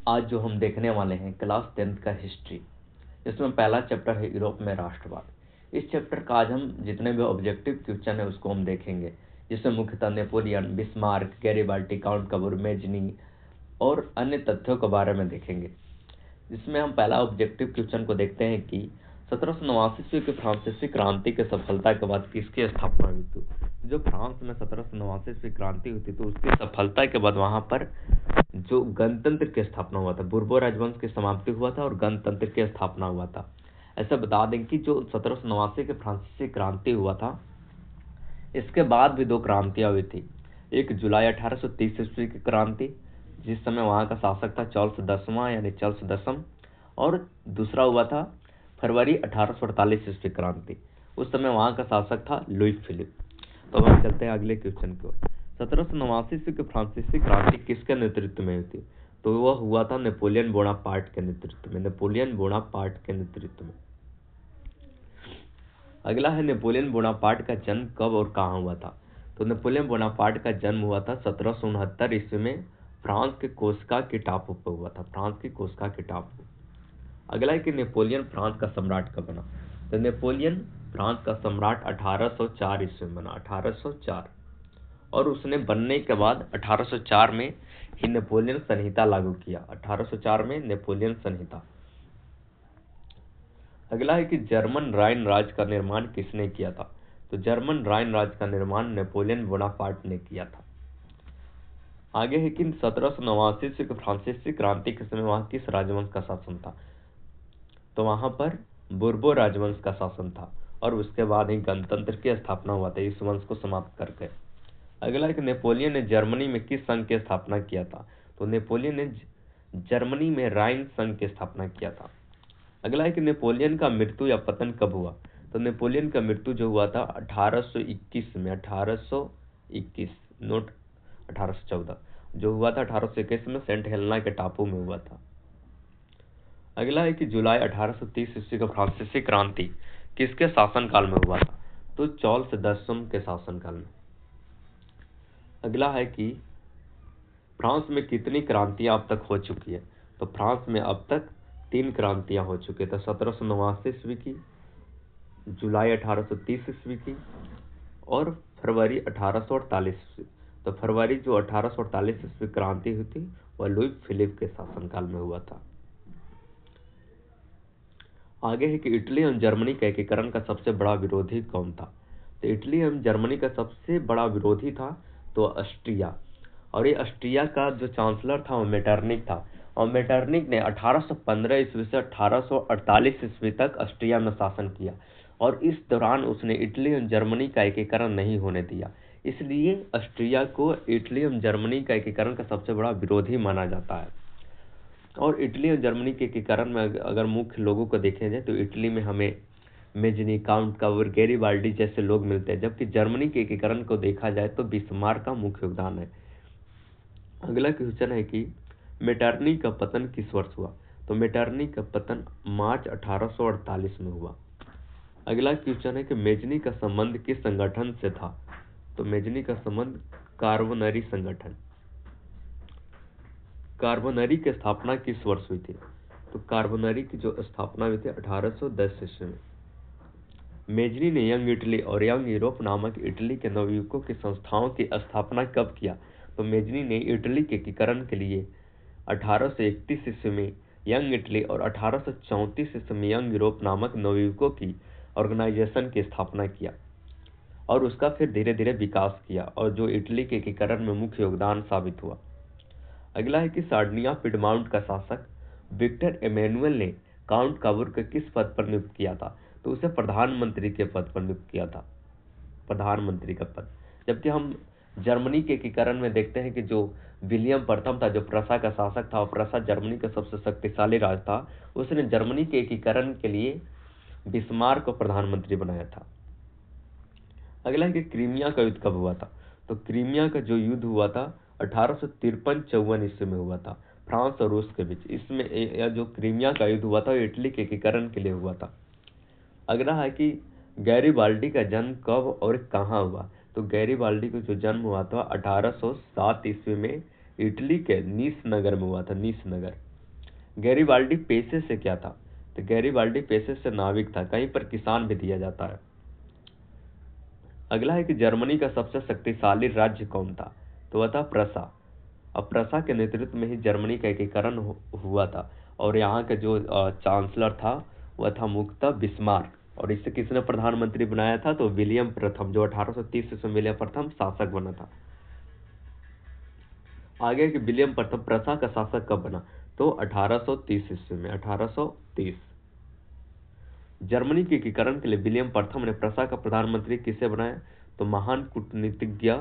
आज जो हम देखने वाले हैं क्लास 10th का हिस्ट्री, इसमें पहला चैप्टर है यूरोप में राष्ट्रवाद। इस चैप्टर का आज हम जितने भी ऑब्जेक्टिव क्वेश्चन है उसको हम देखेंगे, जिसमें मुख्यतः Napoleon, Bismarck, Garibaldi, Count Cavour, Mazzini और अन्य तथ्यों के बारे में देखेंगे। जिसमें हम पहला ऑब्जेक्टिव क्वेश्चन को देखते हैं कि 1789 की फ्रांसीसी क्रांति की सफलता के बाद किसकी स्थापना हुई थी। जो फ्रांस में 1789 क्रांति हुई थी तो उसकी सफलता के बाद वहां पर जो गणतंत्र की स्थापना हुआ था, बुर्बो राजवंश की समाप्ति हुआ था और गणतंत्र की स्थापना हुआ था। ऐसा बता दें कि जो 1789 की फ्रांसीसी क्रांति हुआ था, इसके बाद भी दो क्रांतियां हुई थी। एक जुलाई 1830 ईस्वी की क्रांति, जिस समय वहां का शासक था चार्ल्स दसवां यानी चार्ल्स दसम, और दूसरा हुआ था फरवरी 1848 ईस्वी क्रांति। उस समय वहां का शासक था लुई फिलिप। तो अब हम चलते हैं अगले क्वेश्चन की ओर। 1789 ईस्वी की फ्रांसीसी क्रांति किसके नेतृत्व में हुई थी? तो वह हुआ था नेपोलियन बोनापार्ट के नेतृत्व में। नेपोलियन बोनापार्ट के नेतृत्व में। अगला है नेपोलियन बोनापार्ट का जन्म कब और कहाँ हुआ था। तो नेपोलियन बोनापार्ट का जन्म हुआ था 1769 ईस्वी में फ्रांस के कोस्का के टापू पर हुआ था। फ्रांस के कोस्का के टापू। अगला है कि नेपोलियन फ्रांस का सम्राट कब बना। तो नेपोलियन फ्रांस का सम्राट 1804 ईस्वी में बना, 1804। और उसने बनने के बाद 1804 में ही नेपोलियन संहिता लागू किया। 1804 में नेपोलियन संहिता। अगला है कि जर्मन राइन राज्य का निर्माण किसने किया था। तो जर्मन राइन राज्य का निर्माण नेपोलियन बोनापार्ट ने किया था। आगे है कि 1789 से फ्रांसीसी क्रांति के समय वहां किस राजवंश का शासन था। तो वहां पर बुर्बो राजवंश का शासन था और उसके बाद ही गणतंत्र की स्थापना हुआ था, इस वंश को समाप्त करके। अगला है कि नेपोलियन ने जर्मनी में किस संघ की स्थापना किया था। तो नेपोलियन ने जर्मनी में राइन संघ की स्थापना किया था। अगला है कि नेपोलियन का मृत्यु या पतन कब हुआ। तो नेपोलियन का मृत्यु जो हुआ था 1821 में, 1821 नोट 1814, जो हुआ था 1821 में सेंट हेलेना के टापू में हुआ था। अगला है कि जुलाई 1830 ईस्वी का फ्रांसीसी क्रांति किसके शासनकाल में हुआ था। तो चार्ल्स दसम के शासनकाल में। अगला है कि फ्रांस में कितनी क्रांतियां अब तक हो चुकी है। तो फ्रांस में अब तक 3 क्रांतियां हो चुकी है। तो 1789 ईस्वी की, जुलाई 1830 ईस्वी की और फरवरी 1848 ईस्वी। तो फरवरी जो 1848 ईस्वी क्रांति हुई थी वह लुई फिलिप के शासनकाल में हुआ था। आगे है कि इटली और जर्मनी के एकीकरण का सबसे बड़ा विरोधी कौन था। तो इटली एवं जर्मनी का सबसे बड़ा विरोधी था तो ऑस्ट्रिया। और ये ऑस्ट्रिया का जो चांसलर था वो मेटरनिक था। और मेटरनिक ने 1815 ईस्वी से 1848 ईस्वी तक ऑस्ट्रिया में शासन किया और इस दौरान उसने इटली और जर्मनी का एकीकरण नहीं होने दिया। इसलिए ऑस्ट्रिया को इटली और जर्मनी का एकीकरण का सबसे बड़ा विरोधी माना जाता है। और इटली और जर्मनी के एकीकरण में अगर मुख्य लोगों को देखे जाए तो इटली में हमें मेजनी, काउंट कबूर, गैरिबाल्डी जैसे लोग मिलते हैं, जबकि जर्मनी के एकीकरण को देखा जाए तो बिस्मार्क का मुख्य योगदान है। अगला क्वेश्चन है कि मेटरनी का पतन किस वर्ष हुआ। तो मेटरनी का पतन मार्च 1848 में हुआ। अगला क्वेश्चन है कि मेजनी का संबंध किस संगठन से था। तो मेजनी का संबंध कार्बोनरी संगठन। कार्बोनरी की स्थापना किस वर्ष हुई थी। तो कार्बोनरी की जो स्थापना हुई थी 1810 ईस्वी में। मेजनी ने यंग इटली और यंग यूरोप नामक इटली के नवयुवकों की संस्थाओं की स्थापना कब किया। तो मेजनी ने इटली के एकीकरण के लिए 1831 ईस्वी में यंग इटली और 1834 ईस्वी में यंग यूरोप नामक नवयुवकों की ऑर्गेनाइजेशन की स्थापना किया और उसका फिर धीरे धीरे विकास किया और जो इटली के एकीकरण में मुख्य योगदान साबित हुआ। अगला है कि सार्डिनिया पिडमाउंट का शासक विक्टर एमेनुअल ने काउंट कबूर को किस पद पर नियुक्त किया था। तो उसे प्रधानमंत्री के पद पर नियुक्त किया था, प्रधानमंत्री का पद। जबकि हम जर्मनी के एकीकरण में देखते हैं कि जो विलियम प्रथम था, जो प्रसा का शासक था और प्रसा जर्मनी का सबसे शक्तिशाली राज था, उसने जर्मनी के एकीकरण के लिए बिस्मार्क को प्रधानमंत्री बनाया था। अगला है कि क्रीमिया का युद्ध कब हुआ था। तो क्रीमिया का जो युद्ध हुआ था 1853-54 ईस्वी में हुआ था, फ्रांस और रूस के बीच। इसमें यह जो क्रीमिया का युद्ध हुआ था इटली के एकीकरण के लिए हुआ था। अगला है कि गैरिबाल्डी का जन्म कब और कहाँ हुआ। तो गैरिबाल्डी का जो जन्म हुआ था 1807 ईस्वी में इटली के नीस नगर में हुआ था, नीस नगर। गैरिबाल्डी पेशे से क्या था? तो गैरिबाल्डी पेशे से नाविक था, कहीं पर किसान भी दिया जाता है। अगला है कि जर्मनी का सबसे शक्तिशाली राज्य कौन था? तो वह था प्रसा। अब प्रसा के नेतृत्व में ही जर्मनी का एकीकरण हुआ था, और यहाँ का जो चांसलर था वह था मुख्यतः बिस्मार्क। और इसे किसने प्रधानमंत्री बनाया था? तो विलियम प्रथम, जो 1830 ईस्वी में विलियम प्रथम शासक बना था। आगे कि विलियम प्रथम प्रसा का शासक कब बना? तो 1830 ईस्वी में, 1830। जर्मनी के एकीकरण के लिए विलियम प्रथम ने प्रसा का प्रधानमंत्री किसे बनाया? तो महान कूटनीतिज्ञ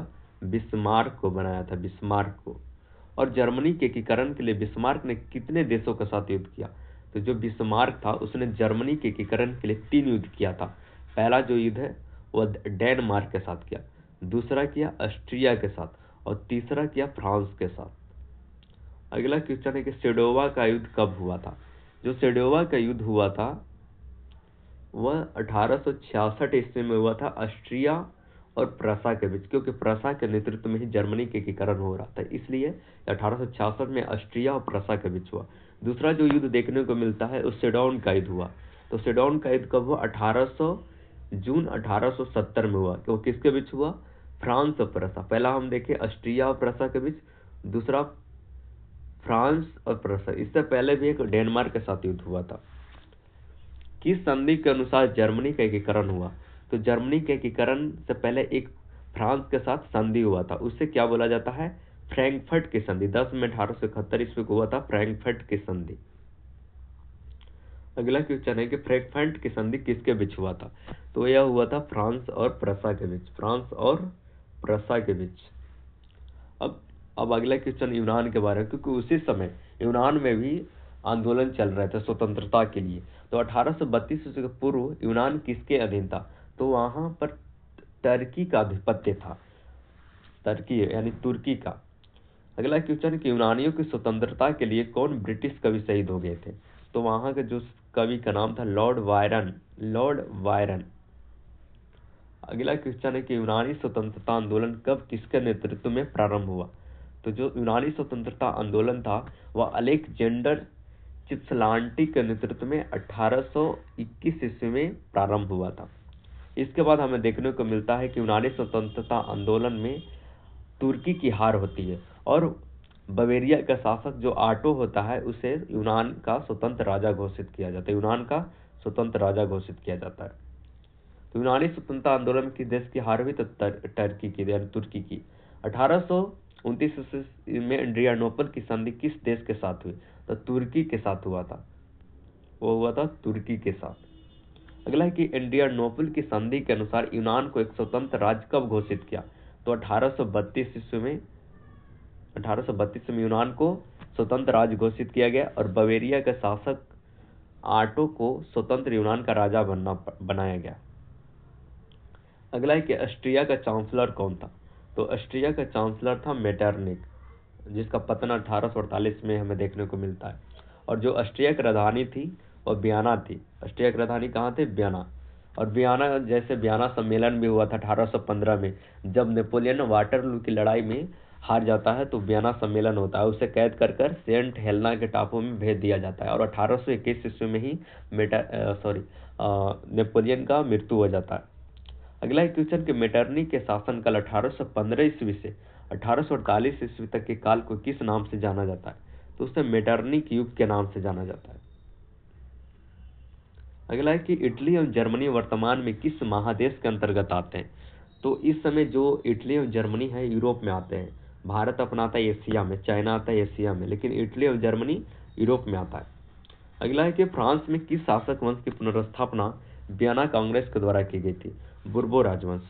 बिस्मार्क को बनाया था, बिस्मार्क को। और जर्मनी के एकीकरण के लिए बिस्मार्क ने कितने देशों के साथ युद्ध किया? तो जो बिस्मार्क था उसने जर्मनी के एकीकरण के लिए 3 युद्ध किया था। पहला जो युद्ध है वह डेनमार्क के साथ किया, दूसरा किया ऑस्ट्रिया के साथ, और तीसरा किया फ्रांस के साथ। अगला क्वेश्चन है कि सेडोवा का युद्ध कब हुआ था? जो सेडोवा का युद्ध हुआ था वह 1866 ईस्वी में हुआ था, ऑस्ट्रिया और प्रसा के बीच, क्योंकि प्रसा के नेतृत्व में ही जर्मनी के एकीकरण हो रहा था, इसलिए 1866 में ऑस्ट्रिया और प्रसा के बीच हुआ। दूसरा जो युद्ध देखने को मिलता है वो सेडोन का युद्ध हुआ। तो सेडोन का युद्ध कब हुआ? जून 1870 में हुआ। तो किसके बीच हुआ? फ्रांस और प्रसा। पहला हम देखें ऑस्ट्रिया और प्रसा के बीच, दूसरा फ्रांस और प्रसा। इससे पहले भी एक डेनमार्क के साथ युद्ध हुआ था। किस संधि के अनुसार जर्मनी का एकीकरण हुआ? तो जर्मनी के एकीकरण से पहले एक फ्रांस के साथ संधि हुआ था, उससे क्या बोला जाता है? फ्रैंकफर्ट की संधि। 10 मई 1871 ईस्वी को हुआ था फ्रैंकफर्ट की संधि। अगला क्वेश्चन है कि फ्रैंकफर्ट की संधि किसके बीच हुआ था? तो यह हुआ था फ्रांस और प्रसा के बीच, फ्रांस और प्रसा के बीच। अब अगला क्वेश्चन यूनान के बारे में, क्योंकि उसी समय यूनान में भी आंदोलन चल रहे थे स्वतंत्रता के लिए। तो 1832 ईस्वी के पूर्व यूनान किसके अधीन था? तो वहां पर टर्की का आधिपत्य था, टर्की यानी तुर्की का। अगला क्वेश्चन कि यूनानियों की स्वतंत्रता के लिए कौन ब्रिटिश कवि शहीद हो गए थे? तो वहां के जो कवि का नाम था लॉर्ड वायरन, लॉर्ड वायरन। अगला क्वेश्चन है कि यूनानी स्वतंत्रता आंदोलन कब किसके नेतृत्व में प्रारंभ हुआ? तो जो यूनानी स्वतंत्रता आंदोलन था वह अलेक्जेंडर चिप्सलांटी के नेतृत्व में 1821 ईस्वी में प्रारंभ हुआ था। इसके बाद हमें देखने को मिलता है कि यूनानी स्वतंत्रता आंदोलन में तुर्की की हार होती है, और बवेरिया का शासक जो आटो होता है उसे यूनान का स्वतंत्र राजा घोषित किया जाता है, यूनान का स्वतंत्र राजा घोषित किया जाता है। तो यूनानी स्वतंत्रता आंदोलन की देश की हार हुई तो टर्की की यानी तुर्की की। 1829 ईस्वी में एड्रियानोपल की संधि किस देश के साथ हुई? तो तुर्की के साथ हुआ था, वो हुआ था तुर्की के साथ। अगला है कि एड्रियानोपल की संधि के अनुसार यूनान को एक स्वतंत्र राज्य कब घोषित किया? तो 1832 ईस्वी में, 1832 में यूनान को स्वतंत्र राज्य घोषित किया गया, और बवेरिया के शासक आटो को स्वतंत्र यूनान का राजा बनाया गया। अगला है कि ऑस्ट्रिया का चांसलर कौन था? तो ऑस्ट्रिया का चांसलर था मेटरनिक, जिसका पतन 1848 में हमें देखने को मिलता है। और जो ऑस्ट्रिया की राजधानी थी वह वियना थी। ऑस्ट्रिया की राजधानी कहाँ थी? वियना। और वियना जैसे वियना सम्मेलन भी हुआ था 1815 में, जब नेपोलियन वाटरलू की लड़ाई में हार जाता है तो वियना सम्मेलन होता है, उसे कैद कर कर सेंट हेलेना के टापू में भेज दिया जाता है, और 1821 ईस्वी में ही नेपोलियन का मृत्यु हो जाता है। अगला क्वेश्चन कि मेटरनिक के शासनकाल 1815 ईस्वी से 1848 ईस्वी तक के काल को किस नाम से जाना जाता है? तो उसे मेटरनिक युग के नाम से जाना जाता है। अगला है कि इटली और जर्मनी वर्तमान में किस महादेश के अंतर्गत आते हैं? तो इस समय जो इटली और जर्मनी है यूरोप में आते हैं। भारत अपना आता है एशिया में, चाइना आता है एशिया में, लेकिन इटली और जर्मनी यूरोप में आता है। अगला है कि फ्रांस में किस शासक वंश की पुनर्स्थापना वियना कांग्रेस के द्वारा की गई थी? बुर्बो राजवंश।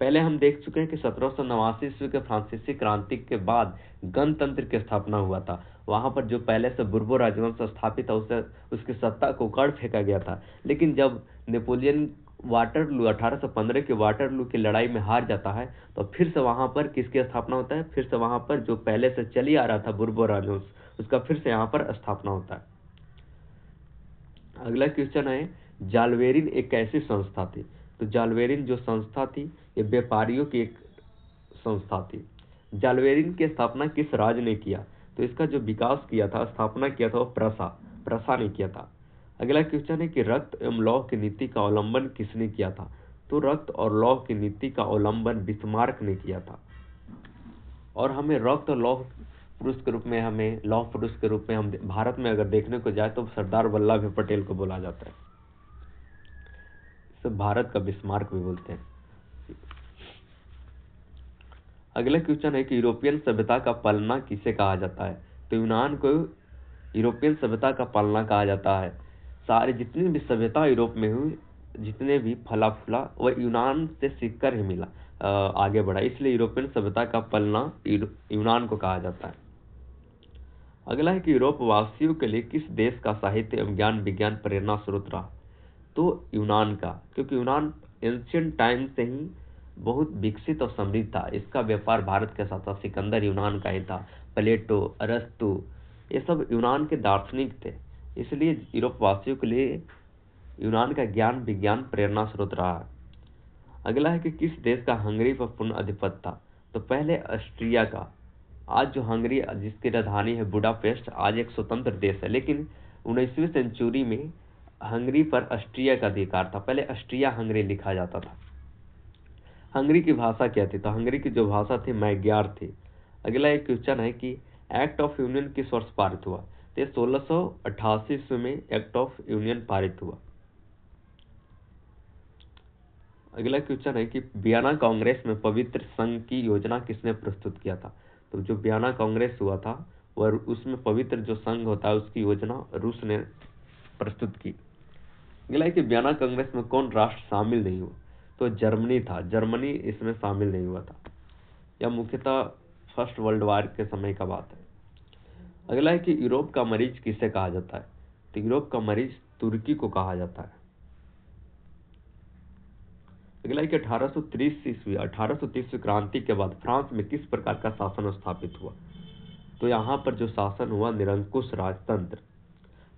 पहले हम देख चुके हैं कि 1789 ईस्वी के फ्रांसीसी क्रांति के बाद गणतंत्र की स्थापना हुआ था। वहां पर जो पहले से बुर्बो राजवंश स्थापित था उसे उसकी सत्ता को उखाड़ फेंका गया था। लेकिन जब नेपोलियन वाटरलू 1815 के वाटरलू की लड़ाई में हार जाता है तो फिर से वहां पर किसकी स्थापना होता है? फिर से वहां पर जो पहले से चली आ रहा था बुर्बो राजवंश उसका फिर से यहाँ पर स्थापना होता है। अगला क्वेश्चन है जालवेरिन एक ऐसी संस्था थी। तो जालवेरिन जो संस्था थी ये व्यापारियों की एक संस्था थी। जालवेरिन की स्थापना किस राज्य ने किया? तो इसका जो विकास किया था, स्थापना किया था, वो प्रसा ने किया था। अगला क्वेश्चन है कि रक्त एवं लौह की नीति का अवलंबन किसने किया था? तो रक्त और लौह की नीति का अवलंबन बिस्मार्क ने किया था। और हमें रक्त और लौह पुरुष के रूप में, हमें लौह पुरुष के रूप में हम भारत में अगर देखने को जाए तो सरदार वल्लभ भाई पटेल को बोला जाता है। इसे भारत का बिस्मार्क भी बोलते हैं। अगला क्वेश्चन है कि यूरोपियन सभ्यता का पलना किसे कहा जाता है? तो यूनान को यूरोपियन सभ्यता का पलना कहा जाता है। सारी जितनी भी सभ्यता यूरोप में हुई, जितने भी फला फूला, वह यूनान से सीखकर ही मिला, आगे बढ़ा, इसलिए यूरोपियन सभ्यता का पलना यूनान को कहा जाता है। अगला है कि यूरोप वासियों के लिए किस देश का साहित्य एवं ज्ञान विज्ञान प्रेरणा स्रोत रहा? तो यूनान का, क्योंकि यूनान एंशियंट टाइम से ही बहुत विकसित और समृद्ध था। इसका व्यापार भारत के साथ था। सिकंदर यूनान का ही था, प्लेटो, अरस्तु, ये सब यूनान के दार्शनिक थे। इसलिए यूरोप वासियों के लिए यूनान का ज्ञान विज्ञान प्रेरणा स्रोत रहा। अगला है कि किस देश का हंगरी पर पूर्ण अधिपत्य था? तो पहले ऑस्ट्रिया का। आज जो हंगरी, जिसकी राजधानी है बुडापेस्ट, आज एक स्वतंत्र देश है, लेकिन 19वीं सेंचुरी में हंगरी पर ऑस्ट्रिया का अधिकार था। पहले ऑस्ट्रिया हंगरी लिखा जाता था। हंगरी की भाषा क्या थी? तो हंगरी की जो भाषा थी मैग्यार थी। अगला एक क्वेश्चन है कि एक्ट ऑफ यूनियन किस वर्ष पारित हुआ? तो 1688 ईस्वी में एक्ट ऑफ यूनियन पारित हुआ। अगला क्वेश्चन है कि वियना कांग्रेस में पवित्र संघ की योजना किसने प्रस्तुत किया था? तो जो वियना कांग्रेस हुआ था, वह उसमें पवित्र जो संघ होता है उसकी योजना रूस ने प्रस्तुत की। अगला है कि वियना कांग्रेस में कौन राष्ट्र शामिल नहीं हुआ? तो जर्मनी था। जर्मनी इसमें शामिल नहीं हुआ था। यह मुख्यतः फर्स्ट वर्ल्ड वॉर के समय का बात है। अगला है कि यूरोप का मरीज किसे कहा जाता है? तो यूरोप का मरीज तुर्की को कहा जाता है। अगला है कि 1830 क्रांति के बाद फ्रांस में किस प्रकार का शासन स्थापित हुआ? तो यहाँ पर जो शासन हुआ, निरंकुश राजतंत्र।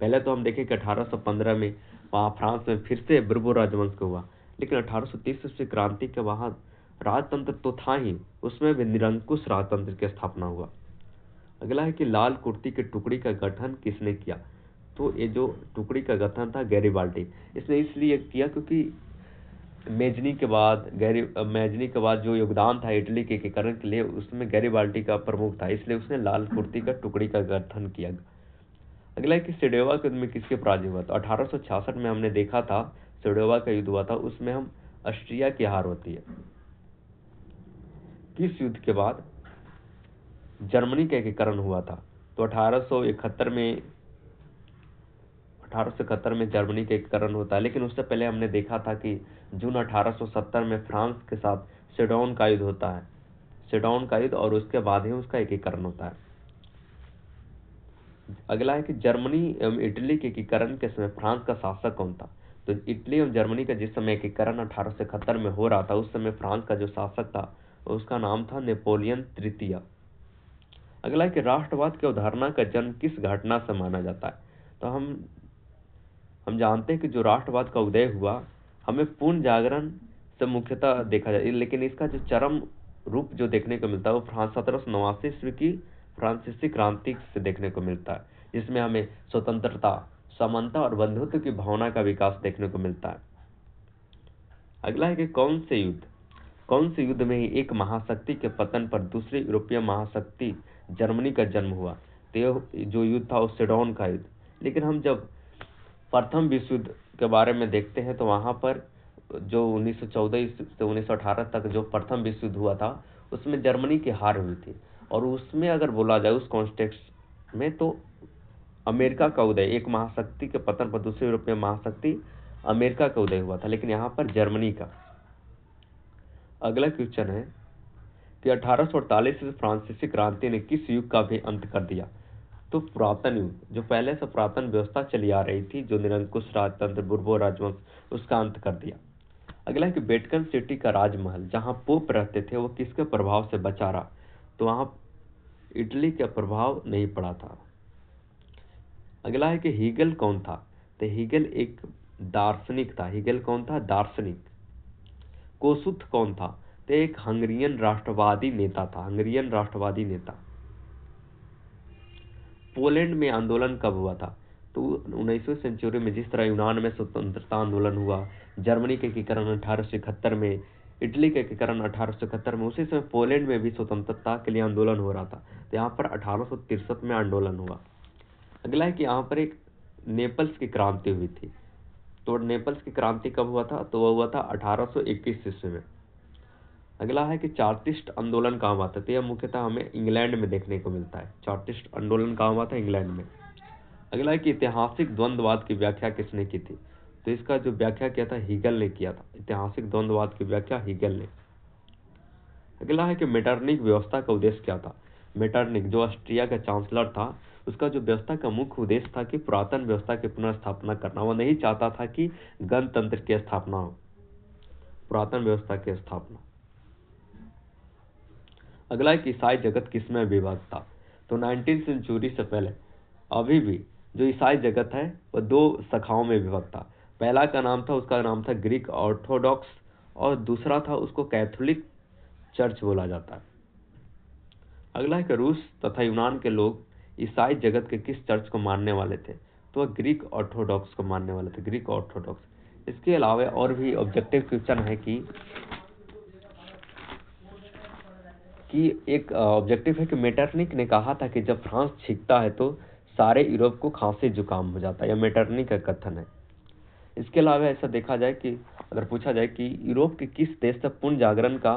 पहले तो हम देखें कि 1815 में वहाँ फ्रांस में फिर से बुर्बो राजवंश का हुआ, लेकिन 1830 क्रांति के बाद राजतंत्र तो था ही, उसमें भी निरंकुश राजतंत्र की स्थापना हुआ। अगला है कि लाल कुर्ती की टुकड़ी का गठन किसने किया? तो ये जो टुकड़ी का गठन था गैरिबाल्डी, इसने इसलिए किया क्योंकि मेजनी के बाद जो योगदान था इटली के एकीकरण के लिए, उसमें गैरिबाल्डी का प्रमुख था, इसलिए उसने लाल कुर्ती का टुकड़ी का गठन किया। अगला है कि सिडोवा के युद्ध में किसके पराजय हुआ? तो 1866 में हमने देखा था सिडोवा का युद्ध हुआ था, उसमें हम ऑस्ट्रिया की हार होती है। किस युद्ध के बाद जर्मनी का एकीकरण हुआ था? तो 1871 में जर्मनी का एकीकरण होता है, लेकिन उससे पहले हमने देखा था कि जून 1870 में फ्रांस के साथ सेडोन का युद्ध होता है, सेडोन का युद्ध, और उसके बाद ही उसका एकीकरण होता है। अगला है कि जर्मनी एवं इटली के एकीकरण के समय फ्रांस का शासक कौन था? तो इटली एवं जर्मनी का जिस समय एकीकरण 1871 में हो रहा था, उस समय फ्रांस का जो शासक था उसका नाम था नेपोलियन तृतीय। अगला है कि राष्ट्रवाद की अवधारणा का जन्म किस घटना से माना जाता है? तो हम जानते हैं कि जो राष्ट्रवाद का उदय हुआ, हमें पूर्ण जागरण से मुख्यतः देखा जाए, लेकिन इसका जो चरम रूप जो देखने को मिलता है वो 1789 ईस्वी की फ्रांसीसी क्रांति से देखने को मिलता है, जिसमें हमें स्वतंत्रता, समानता और बंधुत्व की भावना का विकास देखने को मिलता है। अगला है कि कौन से युद्ध में ही एक महाशक्ति के पतन पर दूसरी यूरोपीय महाशक्ति जर्मनी का जन्म हुआ? तो जो युद्ध था वो सेडोन का युद्ध। लेकिन हम जब प्रथम विश्व युद्ध के बारे में देखते हैं तो वहां पर जो 1914 से 1918 तक जो प्रथम विश्व युद्ध हुआ था, उसमें जर्मनी की हार हुई थी, और उसमें अगर बोला जाए उस कॉन्टेक्स्ट में तो अमेरिका का उदय, एक महाशक्ति के पतन पर दूसरी यूरोपीय महाशक्ति अमेरिका का उदय हुआ था, लेकिन यहाँ पर जर्मनी का। अगला क्वेश्चन है कि 1848 में फ्रांसीसी क्रांति ने किस युग का भी अंत कर दिया? तो पुरातन युग, जो पहले से पुरातन व्यवस्था चली आ रही थी, जो निरंकुश राजतंत्र, बुर्बो राजवंश, उसका अंत कर दिया। अगला है कि वेटिकन सिटी का राजमहल जहां पोप रहते थे वो किसके प्रभाव से बचा रहा? तो वहां इटली का प्रभाव नहीं पड़ा था। अगला है कि हीगल कौन था? तो हीगल एक दार्शनिक था। हीगल कौन था? दार्शनिक। कोसुथ कौन था? तो एक हंगरियन राष्ट्रवादी नेता था, हंगरियन राष्ट्रवादी नेता। पोलैंड में आंदोलन कब हुआ था? तो 19वीं सेंचुरी में जिस तरह यूनान में स्वतंत्रता आंदोलन हुआ, जर्मनी के एकीकरण 1871 में, इटली के एकीकरण 1871 में, उसी समय पोलैंड में भी स्वतंत्रता के लिए आंदोलन हो रहा था। तो यहाँ पर 1863 में आंदोलन हुआ। अगला है कि यहाँ पर एक नेपल्स की क्रांति हुई थी। तो नेपल्स की क्रांति कब हुआ था? तो वह हुआ था 1821 ईस्वी में। अगला है कि चार्टिस्ट आंदोलन कहाँ हुआ था? तो यह मुख्यतः हमें इंग्लैंड में देखने को मिलता है। चार्टिस्ट आंदोलन कहाँ हुआ था? इंग्लैंड में। अगला है कि ऐतिहासिक द्वंद्ववाद की व्याख्या किसने की थी? तो इसका जो व्याख्या किया था हीगल ने किया था। ऐतिहासिक द्वंद्ववाद की व्याख्या हीगल ने। अगला है कि मेटरनिक व्यवस्था का उद्देश्य क्या था? मेटरनिक जो ऑस्ट्रिया का चांसलर था, उसका जो व्यवस्था का मुख्य उद्देश्य था कि पुरातन व्यवस्था की पुनर्स्थापना करना। वो नहीं चाहता था कि गणतंत्र की स्थापना हो, पुरातन व्यवस्था की स्थापना। अगला है कि ईसाई जगत किसमें विभक्त था? तो 19वीं सेंचुरी से पहले अभी भी जो ईसाई जगत है वह दो शाखाओं में विभक्त था। पहला का नाम था, उसका नाम था ग्रीक ऑर्थोडॉक्स, और दूसरा था उसको कैथोलिक चर्च बोला जाता है। अगला है कि रूस तथा यूनान के लोग ईसाई जगत के किस चर्च को मानने वाले थे? तो वह ग्रीक ऑर्थोडॉक्स को मानने वाले थे, ग्रीक ऑर्थोडॉक्स। इसके अलावा और भी ऑब्जेक्टिव क्वेश्चन है कि एक ऑब्जेक्टिव है कि मेटरनिक ने कहा था कि जब फ्रांस छींकता है तो सारे यूरोप को खांसी जुकाम हो जाता है। यह मेटरनिक का कथन है। इसके अलावा ऐसा देखा जाए कि अगर पूछा जाए कि यूरोप के किस देश से पुनः जागरण का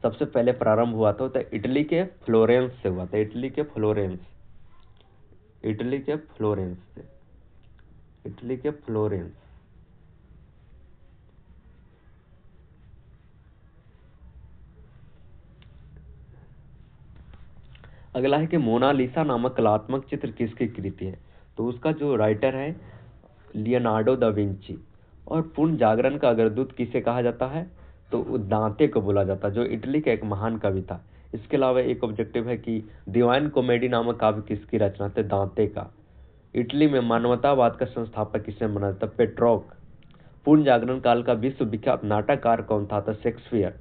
सबसे पहले प्रारंभ हुआ था, तो इटली के फ्लोरेंस से हुआ था। इटली के फ्लोरेंस से, इटली के फ्लोरेंस। अगला है कि मोनालिसा नामक कलात्मक चित्र किसकी कृति है? तो उसका जो राइटर है लियोनार्डो दा विंची। और पूर्ण जागरण का अग्रदूत किसे कहा जाता है? तो दांते को बोला जाता है, जो इटली का एक महान कवि था। इसके अलावा एक ऑब्जेक्टिव है कि डिवाइन कॉमेडी नामक काव्य किसकी रचना थे? दांते का। इटली में मानवतावाद का संस्थापक किसने माना था? पेट्रोक। पूर्ण जागरण काल का विश्व विख्यात नाटककार कौन था? शेक्सपियर।